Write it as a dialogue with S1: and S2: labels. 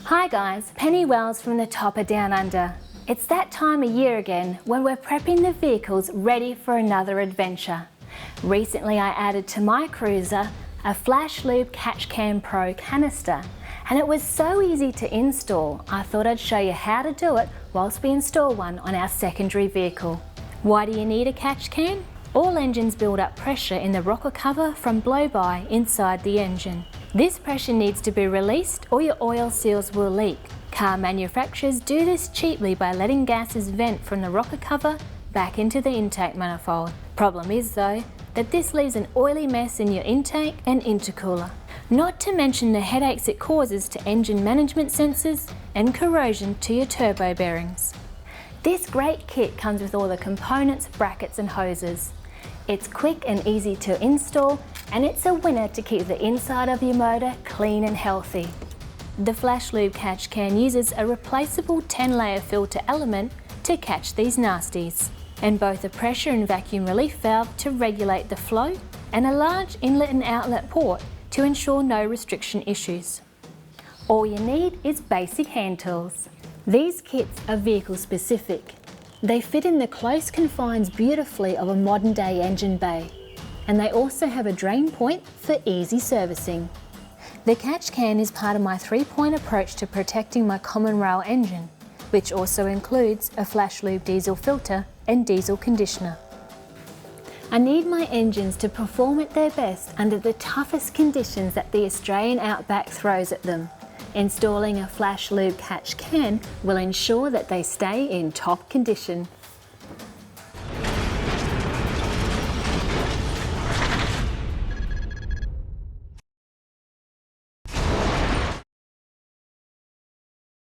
S1: Hi guys, Penny Wells from the Top of Down Under. It's that time of year again when we're prepping the vehicles ready for another adventure. Recently I added to my cruiser a Flash Lube Catch Can Pro canister, and it was so easy to install I thought I'd show you how to do it whilst we install one on our secondary vehicle. Why do you need a catch can? All engines build up pressure in the rocker cover from blow-by inside the engine. This pressure needs to be released or your oil seals will leak. Car manufacturers do this cheaply by letting gases vent from the rocker cover back into the intake manifold. Problem is though, that this leaves an oily mess in your intake and intercooler. Not to mention the headaches it causes to engine management sensors and corrosion to your turbo bearings. This great kit comes with all the components, brackets and hoses. It's quick and easy to install, and it's a winner to keep the inside of your motor clean and healthy. The Flash Lube Catch Can uses a replaceable 10-layer filter element to catch these nasties, and both a pressure and vacuum relief valve to regulate the flow, and a large inlet and outlet port to ensure no restriction issues. All you need is basic hand tools. These kits are vehicle specific. They fit in the close confines beautifully of a modern day engine bay, and they also have a drain point for easy servicing. The catch can is part of my 3-point approach to protecting my common rail engine, which also includes a Flash Lube diesel filter and diesel conditioner. I need my engines to perform at their best under the toughest conditions that the Australian outback throws at them. Installing a Flash Lube Catch Can will ensure that they stay in top condition.